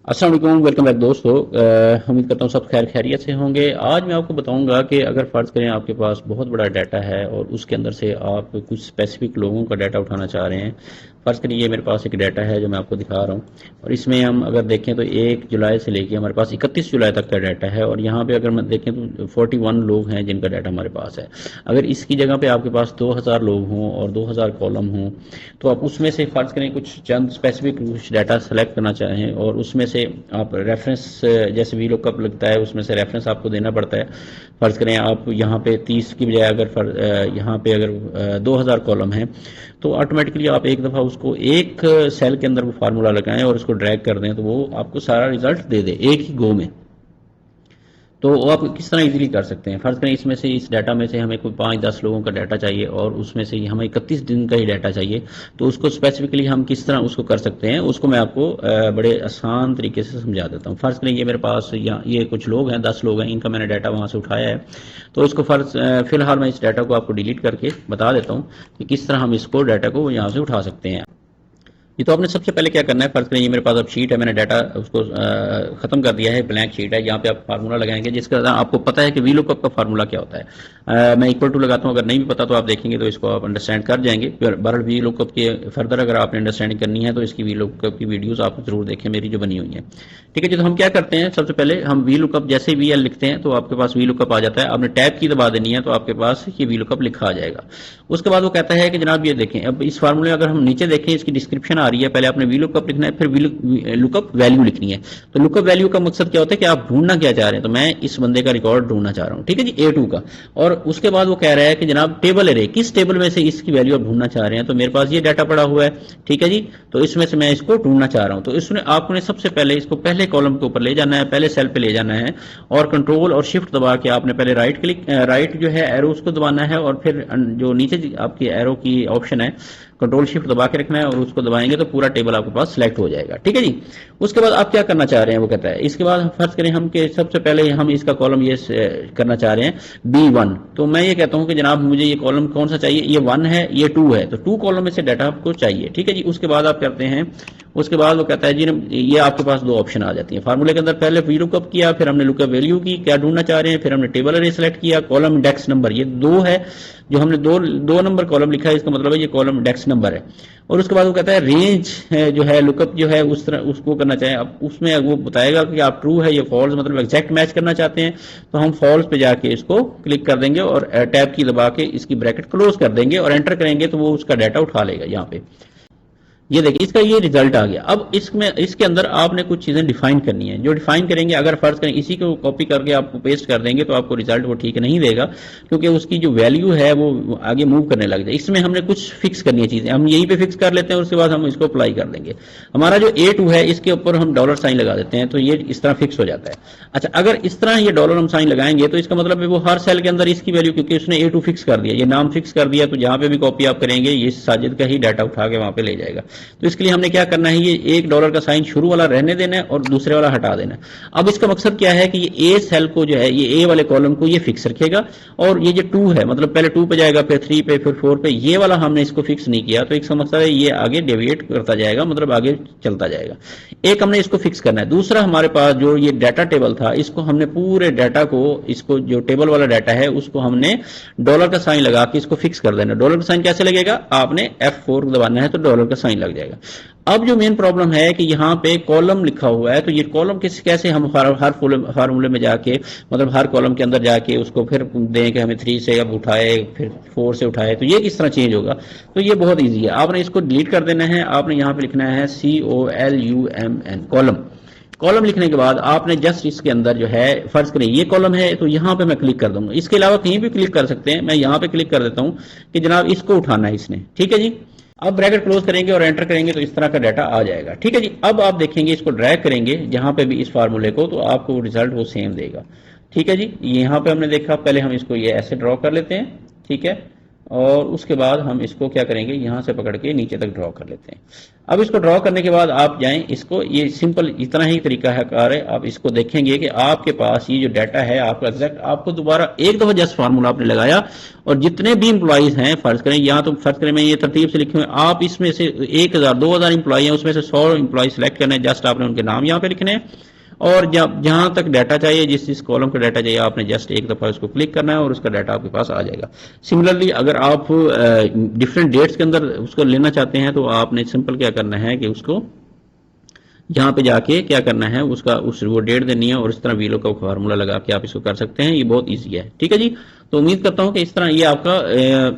अस्सलाम वालेकुम, welcome back दोस्तों। उम्मीद करता हूँ सब खैर खैरियत से होंगे। आज मैं आपको बताऊंगा कि अगर फ़र्ज़ करें आपके पास बहुत बड़ा डाटा है और उसके अंदर से आप कुछ स्पेसिफिक लोगों का डाटा उठाना चाह रहे हैं। फ़र्ज़ करिए ये मेरे पास एक डाटा है जो मैं आपको दिखा रहा हूँ, और इसमें हम अगर देखें तो 1 जुलाई से लेके हमारे पास 31 जुलाई तक का डाटा है, और यहाँ पे अगर मैं देखें तो 41 लोग हैं जिनका डाटा हमारे पास है। अगर इसकी जगह पे आपके पास 2000 लोग हों और 2000 कॉलम हों, तो आप उसमें से फ़र्ज़ करें कुछ चंद स्पेसिफिक कुछ डाटा सेलेक्ट करना चाहें और उसमें से आप रेफरेंस, जैसे वी लुकअप लगता है उसमें से रेफरेंस आपको देना पड़ता है। फ़र्ज़ करें आप यहाँ पे 30 की बजाय अगर यहाँ पे अगर 2000 कॉलम है, तो ऑटोमेटिकली आप एक दफ़ा उसको एक सेल के अंदर वो फार्मूला लगाएं और उसको ड्रैग कर दें, तो वो आपको सारा रिजल्ट दे दे एक ही गो में। तो वो आप किस तरह इजीली कर सकते हैं। फ़र्ज़ करें इसमें से इस डाटा में से हमें कोई 5-10 लोगों का डाटा चाहिए और उसमें से हमें 31 दिन का ही डाटा चाहिए, तो उसको स्पेसिफिकली हम किस तरह उसको कर सकते हैं, उसको मैं आपको बड़े आसान तरीके से समझा देता हूँ। फ़र्ज़ करें ये मेरे पास यहाँ ये कुछ लोग हैं, 10 लोग हैं, इनका मैंने डाटा वहाँ से उठाया है। तो इसको फ़िलहाल मैं इस डाटा को आपको डिलीट करके बता देता हूँ कि किस तरह हम इसको डाटा को यहाँ से उठा सकते हैं। ये तो आपने सबसे पहले क्या करना है, फर्ज करें ये मेरे पास अब शीट है, मैंने डाटा उसको खत्म कर दिया है, ब्लैंक शीट है। यहाँ पे आप फार्मूला लगाएंगे जिसका आपको पता है कि वी लुकअप का फार्मूला क्या होता है। मैं इक्वल टू लगाता हूँ, अगर नहीं भी पता तो आप देखेंगे तो इसको आप अंडरस्टैंड कर जाएंगे। बहरहाल वी लुकअप के फर्दर अगर आपने अंडरस्टैंडिंग करनी है तो इसकी वी लुकअप की वीडियोज आप जरूर देखें मेरी जो बनी हुई है। ठीक है जी, तो हम क्या करते हैं, सबसे पहले हम वी लुकअप जैसे ही वी एल लिखते हैं तो आपके पास वी लुकअप आ जाता है। आपने टैब की दबा देनी है तो आपके पास ये वी लुकअप लिखा आ जाएगा। उसके बाद वो कहता है कि जनाब ये देखें, अब इस फार्मूले अगर हम नीचे देखें इसकी डिस्क्रिप्शन आ रही है, पहले आपने वी लुकअप लिखना है, फिर लुकअप वैल्यू लिखनी है। तो लुकअप वैल्यू का मकसद क्या होता है कि आप ढूंढना क्या चाह रहे हैं, तो मैं इस बंदे का रिकॉर्ड ढूंढना चाह रहा हूँ। ठीक है जी, A2 का। और उसके बाद वो कह रहा है कि जनाब टेबल एरे, किस टेबल में से इसकी वैल्यू आप ढूंढना चाह रहे हैं, तो मेरे पास ये डाटा पड़ा हुआ है। ठीक है जी, तो इसमें से मैं इसको ढूंढना चाह रहा हूँ। तो इसमें आपने सबसे पहले इसको पहले कॉलम के ऊपर ले जाना है, पहले सेल पे ले जाना है, और कंट्रोल और शिफ्ट दबा के आपने पहले राइट जो है एरो उसको दबाना है, और फिर जो नीचे आपकी एरो की ऑप्शन है कंट्रोल शिफ्ट दबा के रखना है, और उसको दबाएंगे तो पूरा टेबल आपके पास सिलेक्ट हो जाएगा। ठीक है जी, उसके बाद आप क्या करना चाह रहे हैं वो कहता है, इसके बाद फर्ज करें हम के सबसे पहले हम इसका कॉलम ये करना चाह रहे हैं B1। तो मैं ये कहता हूं कि जनाब मुझे ये कॉलम कौन सा चाहिए, ये 1 है ये 2 है, तो 2 कॉलम में से डाटा आपको चाहिए। ठीक है जी, उसके बाद आप करते हैं, उसके बाद वो कहता है जी ये आपके पास दो ऑप्शन आ जाती है फार्मूले के अंदर। पहले वी लुकअप किया, फिर हमने लुकअप वैल्यू की, क्या ढूंढना चाह रहे हैं, फिर हमने टेबल अरे सेलेक्ट किया, कॉलम इंडेक्स नंबर ये 2 है, जो हमने दो नंबर कॉलम लिखा है, इसका मतलब है ये कॉलम इंडेक्स नंबर है। और उसके बाद वो कहता है रेंज है जो है लुकअप जो है उस तरह उसको करना चाहें, अब उसमें वो बताएगा कि आप ट्रू है या फॉल्स, मतलब एग्जैक्ट मैच करना चाहते हैं, तो हम फॉल्स पे जाके इसको क्लिक कर देंगे और टैब की दबा के इसकी ब्रैकेट क्लोज कर देंगे और एंटर करेंगे तो वो उसका डाटा उठा लेगा। यहाँ पे ये देखिए इसका ये रिजल्ट आ गया। अब इसमें इसके अंदर आपने कुछ चीजें डिफाइन करनी है, जो डिफाइन करेंगे, अगर फर्ज करें इसी को कॉपी करके आपको पेस्ट कर देंगे तो आपको रिजल्ट वो ठीक नहीं देगा, क्योंकि उसकी जो वैल्यू है वो आगे मूव करने लग जाए। इसमें हमने कुछ फिक्स करनी है चीजें, हम यहीं पे फिक्स कर लेते हैं, उसके बाद हम इसको अप्लाई कर देंगे। हमारा जो A2 है इसके ऊपर हम डॉलर साइन लगा देते हैं, तो ये इस तरह फिक्स हो जाता है। अच्छा, अगर इस तरह ये डॉलर हम साइन लगाएंगे तो इसका मतलब है वो हर सेल के अंदर इसकी वैल्यू, क्योंकि उसने A2 फिक्स कर दिया, ये नाम फिक्स कर दिया, तो जहां पे भी कॉपी आप करेंगे ये साजिद का ही डाटा उठा के वहां पे ले जाएगा। तो इसके लिए हमने क्या करना है, ये $1 का साइन शुरू वाला रहने देना है और दूसरे वाला हटा देना है। अब इसका मकसद क्या है कि ये A सेल को जो है, ये A वाले कॉलम को ये फिक्स रखेगा, और ये जो 2 है मतलब पहले 2 पे जाएगा, फिर 3 पे, फिर 4 पे, ये वाला हमने इसको फिक्स नहीं किया, तो एक समझता है ये आगे डेविएट करता जाएगा, मतलब आगे चलता जाएगा। एक हमने इसको फिक्स करना है। दूसरा हमारे पास जो ये डाटा टेबल था, इसको हमने पूरे डाटा को, इसको जो टेबल वाला डाटा है उसको हमने डॉलर का साइन लगा के इसको फिक्स कर देना। डॉलर का साइन कैसे लगेगा, आपने F4 दबाना है तो डॉलर का साइन लग जाएगा। अब जो मेन प्रॉब्लम है कि यहाँ पे कॉलम लिखा हुआ है, तो ये कॉलम कैसे हम हर फार्मूले में जाके, मतलब हर कॉलम के अंदर जाके उसको फिर दें कि हमें 3 से अब उठाए, फिर 4 से उठाए, तो ये किस तरह चेंज होगा। तो ये बहुत ईजी है, आपने इसको डिलीट कर देना है। आपने यहाँ पे लिखना है COLUMN कॉलम। कॉलम लिखने के बाद आपने जस्ट इसके अंदर जो है, फर्ज करें ये कॉलम है तो यहाँ पे मैं क्लिक कर दूंगा, इसके अलावा कहीं भी क्लिक कर सकते हैं, मैं यहाँ पे क्लिक कर देता हूँ कि जनाब इसको उठाना है इसने। ठीक है जी, अब ब्रैकेट क्लोज करेंगे और एंटर करेंगे तो इस तरह का डाटा आ जाएगा। ठीक है जी, अब आप देखेंगे इसको ड्रैग करेंगे जहां पे भी इस फार्मूले को, तो आपको रिजल्ट वो सेम देगा। ठीक है जी, यहाँ पे हमने देखा, पहले हम इसको ये ऐसे ड्रॉ कर लेते हैं। ठीक है, और उसके बाद हम इसको क्या करेंगे, यहां से पकड़ के नीचे तक ड्रॉ कर लेते हैं। अब इसको ड्रॉ करने के बाद आप जाएं, इसको ये सिंपल इतना ही तरीका है कार है। आप इसको देखेंगे कि आपके पास ये जो डाटा है आपका एग्जैक्ट, आपको दोबारा एक दफा जस्ट फार्मूला आपने लगाया और जितने भी इंप्लॉइज हैं, फर्ज करें यहाँ तो फर्ज करें मैं ये तरतीब से लिखे हुए, आप इसमें से 1000 2000 इंप्लॉई हैं, उसमें से 100 इंप्लॉय सेलेक्ट करने हैं। जस्ट आपने उनके नाम यहाँ पे लिखने हैं और जहां तक डाटा चाहिए, जिस कॉलम का डाटा चाहिए, आपने जस्ट एक दफा उसको क्लिक करना है और उसका डाटा आपके पास आ जाएगा। सिमिलरली अगर आप डिफरेंट डेट्स के अंदर उसको लेना चाहते हैं तो आपने सिंपल क्या करना है कि उसको यहाँ पे जाके क्या करना है, उसका वो डेट देनी है और इस तरह वीलो का फार्मूला लगा के आप इसको कर सकते हैं। ये बहुत इजी है, ठीक है जी। तो उम्मीद करता हूँ कि इस तरह ये आपका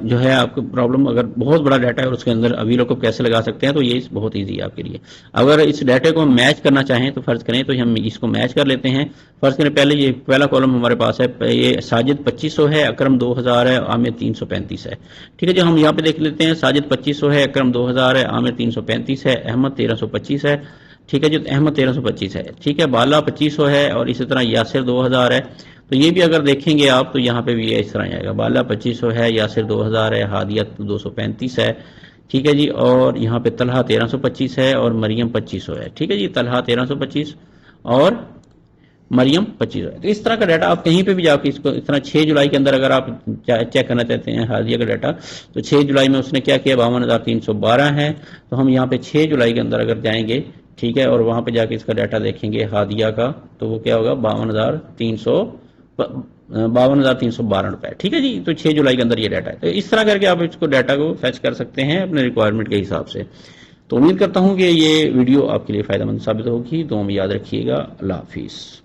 जो है आपका प्रॉब्लम, अगर बहुत बड़ा डाटा है और उसके अंदर वीलो को कैसे लगा सकते हैं, तो ये बहुत इजी है आपके लिए। अगर इस डाटे को हम मैच करना चाहें तो फर्ज करें तो हम इसको मैच कर लेते हैं। फर्ज करें पहले ये पहला कॉलम हमारे पास है, ये साजिद 2500 है, अकरम 2000 है, आमिर 335 है, ठीक है जी। हम यहाँ पे देख लेते हैं, साजिद 2500 है, अकरम 2000 है, आमिर 335 है, अहमद 1325 है, ठीक है जी। अहमद 1325 है, ठीक है। बाला 2500 है और इसी तरह यासिर 2000 है। तो ये भी अगर देखेंगे आप तो यहाँ पे भी इस तरह आएगा, बाला 2500 है, यासिर 2000 है, हादिया 235 है, ठीक है जी। और यहाँ पे तलहा 1325 है और मरियम 2500 है, ठीक है जी। तलहा 1325 और मरियम 2500 है। तो इस तरह का डाटा आप कहीं पे भी जाके इसको इस तरह 6 जुलाई के अंदर अगर आप चेक करना चाहते हैं हादिया का डाटा, तो 6 जुलाई में उसने क्या किया, 52,312 है। तो हम यहाँ पे 6 जुलाई के अंदर अगर जाएंगे, ठीक है, और वहां पे जाके इसका डाटा देखेंगे हादिया का, तो वो क्या होगा, 52,312 रुपए, ठीक है जी। तो 6 जुलाई के अंदर ये डाटा है। तो इस तरह करके आप इसको डाटा को फैच कर सकते हैं अपने रिक्वायरमेंट के हिसाब से। तो उम्मीद करता हूं कि ये वीडियो आपके लिए फायदेमंद साबित होगी। तो हम याद रखिएगा। अल्लाह हाफिज।